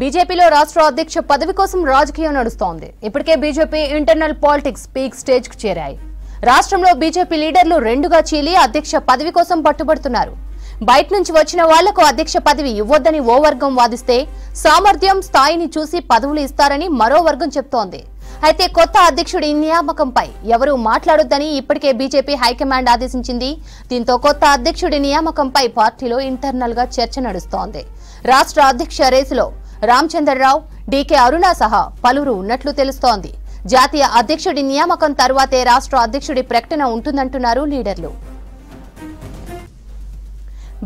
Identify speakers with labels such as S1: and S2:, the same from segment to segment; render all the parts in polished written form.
S1: బీజేపీలో రాష్ట్ర అధ్యక్ష పదవి కోసం రాజకీయం నడుస్తోంది. ఇప్పటికే BJP internal politics peak stage కు చేరాయి. రాష్ట్రంలో బీజేపీ లీడర్లు రెండుగా చీలి అధ్యక్ష పదవి కోసం పట్టుబడుతున్నారు. బయట నుంచి వచ్చిన వాళ్లకు అధ్యక్ష పదవి ఇవ్వొద్దని ఓ వర్గం వాదిస్తే, సామర్థ్యం స్థాయిని చూసి పదవులు ఇస్తారని మరో వర్గం చెప్తోంది. అయితే కొత్త అధ్యక్షుడి నియామకంపై ఎవరూ మాట్లాడొద్దని ఇప్పటికే బీజేపీ హైకమాండ్ ఆదేశించింది. దీంతో కొత్త అధ్యక్షుడి నియామకంపై పార్టీలో ఇంటర్నల్ గా చర్చ నడుస్తోంది. రాష్ట్ర అధ్యక్ష రేసులో రామచంద్రరావు, డీకే అరుణ సహా పలువురు ఉన్నట్లు తెలుస్తోంది. జాతీయ అధ్యక్షుడి నియామకం తర్వాతే రాష్ట్ర అధ్యక్షుడి ప్రకటన ఉంటుందంటున్నారు లీడర్లు.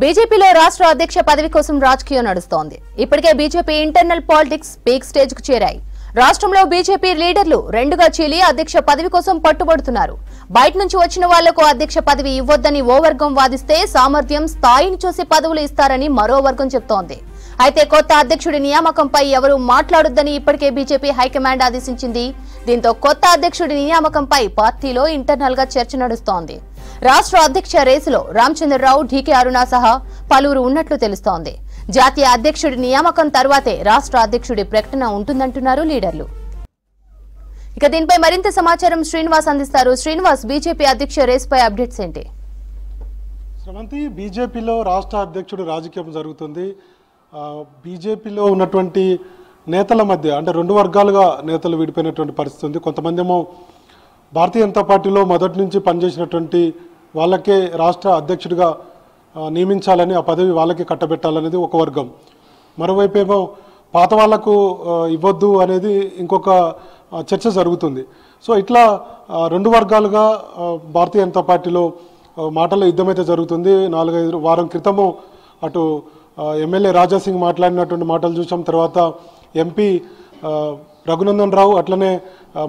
S1: బీజేపీలో రాష్ట్ర అధ్యక్ష పదవి కోసం రాజకీయం నడుస్తోంది. ఇప్పటికే BJP internal politics peak stage కు చేరాయి. రాష్ట్రంలో బీజేపీ లీడర్లు రెండుగా చీలి అధ్యక్ష పదవి కోసం పట్టుబడుతున్నారు. బయట నుంచి వచ్చిన వాళ్లకు అధ్యక్ష పదవి ఇవ్వొద్దని ఓ వర్గం వాదిస్తే, సామర్థ్యం స్థాయిని చూసి పదవులు ఇస్తారని మరో వర్గం చెప్తోంది. అయితే కొత్త అధ్యక్షుడి నియామకంపై ఎవరూ మాట్లాడొద్దని ఇప్పటికే బీజేపీ హైకమాండ్ ఆదేశించింది. దీంతో కొత్త అధ్యక్షుడి నియామకంపై పార్టీలో ఇంటర్నల్ గా చర్చ నడుస్తోంది. రాష్ట్ర అధ్యక్ష రేసులో రామచంద్రరావు, డీకే అరుణ సహా పలువురు ఉన్నట్లు తెలుస్తోంది. జాతీయ అధ్యక్షుడి నియామకం తర్వాతే రాష్ట్ర అధ్యక్షుడి ప్రకటన ఉంటుందంటున్నారు లీడర్లు. ఇక దీనిపై మరింత సమాచారం శ్రీనివాస్ అందిస్తారు. శ్రీనివాస్, బీజేపీ అధ్యక్ష రేసుపై అప్డేట్స్ ఏంటి?
S2: శ్రవంతి, బీజేపీలో రాష్ట్ర అధ్యక్షుడు రాజకీయం జరుగుతుంది. బీజేపీలో ఉన్నటువంటి నేతల మధ్య అంటే రెండు వర్గాలుగా నేతలు విడిపోయినటువంటి పరిస్థితి ఉంది. కొంతమంది ఏమో భారతీయ జనతా పార్టీలో మొదటి నుంచి పనిచేసినటువంటి వాళ్ళకే రాష్ట్ర అధ్యక్షుడిగా నియమించాలని, ఆ పదవి వాళ్ళకే కట్టబెట్టాలనేది ఒక వర్గం. మరోవైపు ఏమో పాత వాళ్లకు ఇవ్వద్దు అనేది ఇంకొక చర్చ జరుగుతుంది. సో ఇట్లా రెండు వర్గాలుగా భారతీయ జనతా పార్టీలో మాటల యుద్ధం అయితే జరుగుతుంది. 4-5 వారం క్రితము అటు ఎమ్మెల్యే రాజాసింగ్ మాట్లాడినటువంటి మాటలు చూసాం. తర్వాత ఎంపీ రఘునందన్ రావు, అట్లనే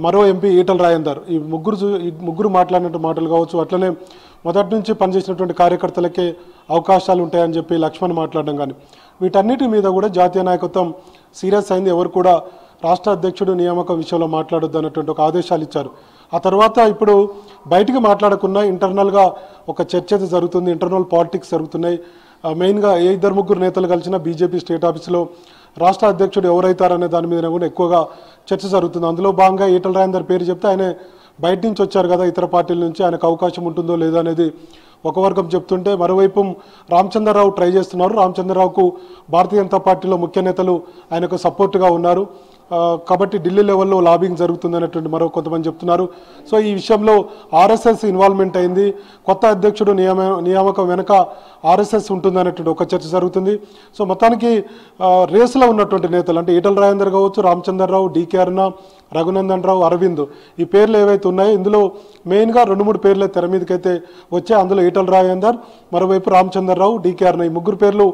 S2: మరో ఎంపీ ఈటల రాజేందర్, ఈ ముగ్గురు మాట్లాడినటువంటి మాటలు కావచ్చు. అట్లనే మొదటి నుంచి పనిచేసినటువంటి కార్యకర్తలకే అవకాశాలు ఉంటాయని చెప్పి లక్ష్మణ్ మాట్లాడడం కానీ, వీటన్నిటి మీద కూడా జాతీయ నాయకత్వం సీరియస్ అయింది. ఎవరు కూడా రాష్ట్ర అధ్యక్షుడు నియామకం విషయంలో మాట్లాడొద్దు అన్నటువంటి ఒక ఆదేశాలు ఇచ్చారు. ఆ తర్వాత ఇప్పుడు బయటికి మాట్లాడకుండా ఇంటర్నల్గా ఒక చర్చ జరుగుతుంది. ఇంటర్నల్ పాలిటిక్స్ జరుగుతున్నాయి. మెయిన్గా ఏ 2-3 నేతలు కలిసిన బీజేపీ స్టేట్ ఆఫీస్లో రాష్ట్ర అధ్యక్షుడు ఎవరైతారనే దాని మీద కూడా ఎక్కువగా చర్చ జరుగుతుంది. అందులో భాగంగా ఈటల రాజేందర్ పేరు చెప్తే, ఆయన బయట నుంచి వచ్చారు కదా, ఇతర పార్టీల నుంచి, ఆయనకు అవకాశం ఉంటుందో లేదో అనేది ఒక వర్గం చెప్తుంటే, మరోవైపు రామచంద్రరావు ట్రై చేస్తున్నారు. రామచంద్రరావుకు భారతీయ జనతా పార్టీలో ముఖ్య నేతలు ఆయనకు సపోర్ట్గా ఉన్నారు కాబట్టి ఢిల్లీ లెవెల్లో లాబింగ్ జరుగుతుంది అనేటువంటి మరో కొంతమంది చెప్తున్నారు. సో ఈ విషయంలో ఆర్ఎస్ఎస్ ఇన్వాల్వ్మెంట్ అయింది. కొత్త అధ్యక్షుడు నియామకం వెనక ఆర్ఎస్ఎస్ ఉంటుంది అనేటువంటి ఒక చర్చ జరుగుతుంది. సో మొత్తానికి రేసులో ఉన్నటువంటి నేతలు అంటే ఈటల రాజేందర్ కావచ్చు, రామచంద్రరావు, డీకే అరుణ, రఘునందన్ రావు, అరవింద్, ఈ పేర్లు ఏవైతే ఉన్నాయో ఇందులో మెయిన్గా 2-3 పేర్లే తెర మీదకైతే వచ్చాయి. అందులో ఈటల రాజేందర్, మరోవైపు రామచంద్రరావు, డీకే అరుణ, ఈ 3 పేర్లు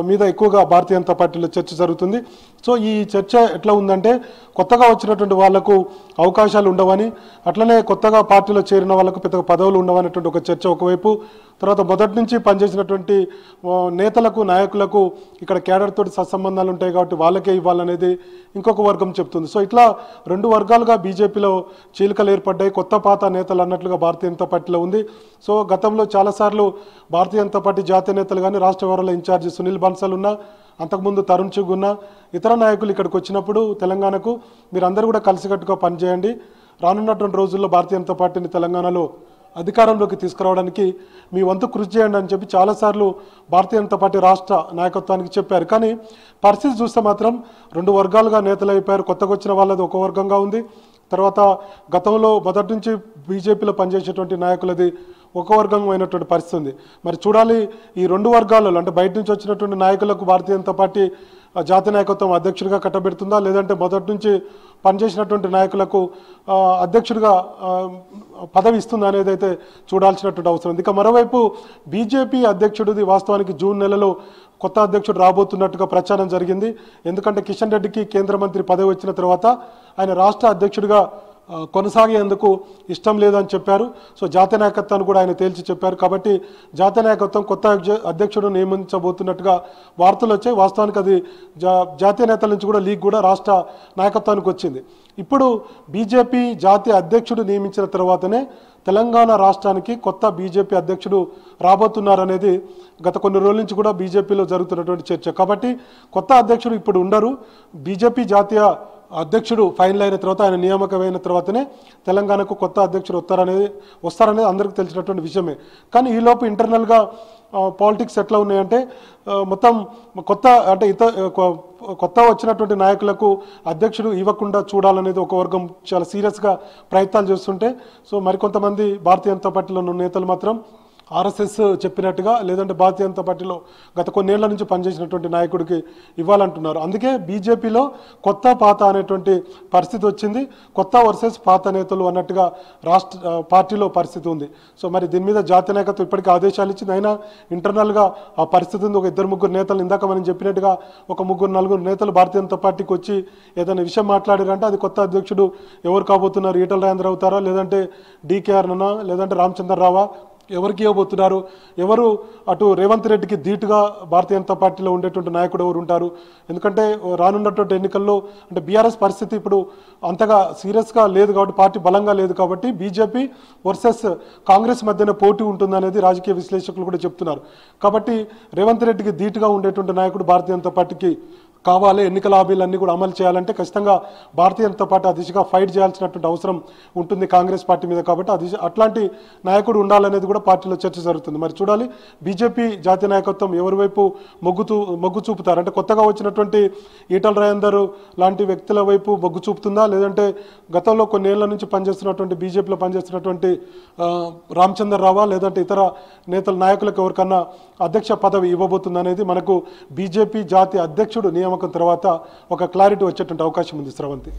S2: మీద ఎక్కువగా భారతీయ జనతా పార్టీలో చర్చ జరుగుతుంది. సో ఈ చర్చ ఎట్లా ఉందంటే, కొత్తగా వచ్చినటువంటి వాళ్లకు అవకాశాలు ఉండవని, అట్లనే కొత్తగా పార్టీలో చేరిన వాళ్ళకు పెద్ద పదవులు ఉండవనేటువంటి ఒక చర్చ ఒకవైపు, తర్వాత మొదటి నుంచి పనిచేసినటువంటి నేతలకు, నాయకులకు ఇక్కడ క్యాడర్ తోటి సత్సంబంధాలు ఉంటాయి కాబట్టి వాళ్ళకే ఇవ్వాలనేది ఇంకొక వర్గం చెప్తుంది. సో ఇట్లా రెండు వర్గాలుగా బీజేపీలో చీలికలు ఏర్పడ్డాయి. కొత్త పాత నేతలు అన్నట్లుగా భారతీయ జనతా పార్టీలో ఉంది. సో గతంలో చాలాసార్లు భారతీయ జనతా పార్టీ జాతీయ నేతలు కానీ, రాష్ట్ర వ్యవహారాల ఇన్ఛార్జి సునీల్ బన్సల్ ఉన్నా, అంతకుముందు తరుణ్ చుగ్ ఉన్న ఇతర నాయకులు ఇక్కడికి వచ్చినప్పుడు తెలంగాణకు మీరందరూ కూడా కలిసికట్టుగా పనిచేయండి, రానున్నటువంటి రోజుల్లో భారతీయ జనతా పార్టీని తెలంగాణలో అధికారంలోకి తీసుకురావడానికి మీ వంతు కృషి చేయండి అని చెప్పి చాలాసార్లు భారతీయ జనతా పార్టీ రాష్ట్ర నాయకత్వానికి చెప్పారు. కానీ పరిస్థితి చూస్తే మాత్రం రెండు వర్గాలుగా నేతలు అయిపోయారు. కొత్తగా వచ్చిన వాళ్ళది ఒక వర్గంగా ఉంది. తర్వాత గతంలో మొదటి నుంచి బీజేపీలో పనిచేసేటువంటి నాయకులది ఒక వర్గం అయినటువంటి పరిస్థితి ఉంది. మరి చూడాలి ఈ రెండు వర్గాలలో అంటే బయట నుంచి వచ్చినటువంటి నాయకులకు భారతీయ జనతా పార్టీ జాతీయ నాయకత్వం అధ్యక్షుడిగా కట్టబెడుతుందా, లేదంటే మొదటి నుంచి పనిచేసినటువంటి నాయకులకు అధ్యక్షుడిగా పదవి ఇస్తుందా అనేది అయితే చూడాల్సినటువంటి అవసరం ఉంది. ఇక మరోవైపు బీజేపీ అధ్యక్షుడిది వాస్తవానికి జూన్ నెలలో కొత్త అధ్యక్షుడు రాబోతున్నట్టుగా ప్రచారం జరిగింది. ఎందుకంటే కిషన్ రెడ్డికి కేంద్ర మంత్రి పదవి వచ్చిన తర్వాత ఆయన రాష్ట్ర అధ్యక్షుడిగా కొనసాగేందుకు ఇష్టం లేదని చెప్పారు. సో జాతీయ నాయకత్వాన్ని కూడా ఆయన తేల్చి చెప్పారు. కాబట్టి జాతీయ నాయకత్వం కొత్త అధ్యక్షుడు నియమించబోతున్నట్టుగా వార్తలు వచ్చాయి. వాస్తవానికి అది జాతీయ నేతల నుంచి కూడా లీక్ కూడా రాష్ట్ర నాయకత్వానికి వచ్చింది. ఇప్పుడు బీజేపీ జాతీయ అధ్యక్షుడు నియమించిన తర్వాతనే తెలంగాణ రాష్ట్రానికి కొత్త బీజేపీ అధ్యక్షుడు రాబోతున్నారనేది గత కొన్ని రోజుల నుంచి కూడా బీజేపీలో జరుగుతున్నటువంటి చర్చ. కాబట్టి కొత్త అధ్యక్షుడు ఇప్పుడు ఉండరు. బీజేపీ జాతీయ అధ్యక్షుడు ఫైనల్ అయిన తర్వాత, ఆయన నియామకమైన తర్వాతనే తెలంగాణకు కొత్త అధ్యక్షుడు వస్తారనేది అందరికీ తెలిసినటువంటి విషయమే. కానీ ఈలోపు ఇంటర్నల్గా పాలిటిక్స్ ఎట్లా ఉన్నాయంటే, మొత్తం కొత్త వచ్చినటువంటి నాయకులకు అధ్యక్షుడు ఇవ్వకుండా చూడాలనేది ఒక వర్గం చాలా సీరియస్గా ప్రయత్నాలు చేస్తుంటే, సో మరికొంతమంది భారతీయ జనతా పార్టీలో ఉన్న నేతలు మాత్రం ఆర్ఎస్ఎస్ చెప్పినట్టుగా, లేదంటే భారతీయ జనతా పార్టీలో గత కొన్నేళ్ల నుంచి పనిచేసినటువంటి నాయకుడికి ఇవ్వాలంటున్నారు. అందుకే బీజేపీలో కొత్త పాత అనేటువంటి పరిస్థితి వచ్చింది. కొత్త వర్సెస్ పాత నేతలు అన్నట్టుగా పార్టీలో పరిస్థితి ఉంది. సో మరి దీని మీద జాతీయ నాయకత్వం ఇప్పటికీ ఆదేశాలు ఇచ్చింది. అయినా ఇంటర్నల్గా ఆ పరిస్థితి ఉంది. ఒక 2-3 నేతలు, ఇందాక మనం చెప్పినట్టుగా ఒక 3-4 నేతలు భారతీయ జనతా పార్టీకి వచ్చి ఏదైనా విషయం మాట్లాడారంటే అది కొత్త అధ్యక్షుడు ఎవరు కాబోతున్నారు, ఈటల రాజేందర్ అవుతారా, లేదంటే డీకేఆర్ నన్నా, లేదంటే రామచంద్రరావా, ఎవరికి ఇవ్వబోతున్నారు, ఎవరు అటు రేవంత్ రెడ్డికి ధీటుగా భారతీయ జనతా పార్టీలో ఉండేటువంటి నాయకుడు ఎవరు ఉంటారు. ఎందుకంటే రానున్నటువంటి ఎన్నికల్లో అంటే బీఆర్ఎస్ పరిస్థితి ఇప్పుడు అంతగా సీరియస్గా లేదు కాబట్టి, పార్టీ బలంగా లేదు కాబట్టి బీజేపీ వర్సెస్ కాంగ్రెస్ మధ్యన పోటీ ఉంటుందనేది రాజకీయ విశ్లేషకులు కూడా చెప్తున్నారు. కాబట్టి రేవంత్ రెడ్డికి ధీటుగా ఉండేటువంటి నాయకుడు భారతీయ జనతా పార్టీకి కావాలి. ఎన్నికల హామీలన్నీ కూడా అమలు చేయాలంటే ఖచ్చితంగా భారతీయ జనతా పార్టీ ఆ దిశగా ఫైట్ చేయాల్సినటువంటి అవసరం ఉంటుంది కాంగ్రెస్ పార్టీ మీద. కాబట్టి అట్లాంటి నాయకుడు ఉండాలనేది కూడా పార్టీలో చర్చ జరుగుతుంది. మరి చూడాలి బీజేపీ జాతీయ నాయకత్వం ఎవరి వైపు మొగ్గు చూపుతారు. అంటే కొత్తగా వచ్చినటువంటి ఈటల రాజేందర్ లాంటి వ్యక్తుల వైపు మొగ్గు చూపుతుందా, లేదంటే గతంలో కొన్నేళ్ల నుంచి పనిచేస్తున్నటువంటి బీజేపీలో పనిచేస్తున్నటువంటి రామచంద్రరావా, లేదంటే ఇతర నేతల నాయకులకు ఎవరికన్నా అధ్యక్ష పదవి ఇవ్వబోతుంది అనేది మనకు బీజేపీ జాతీయ అధ్యక్షుడు నియామకం తర్వాత ఒక క్లారిటీ వచ్చేటువంటి అవకాశం ఉంది. స్రవంతి.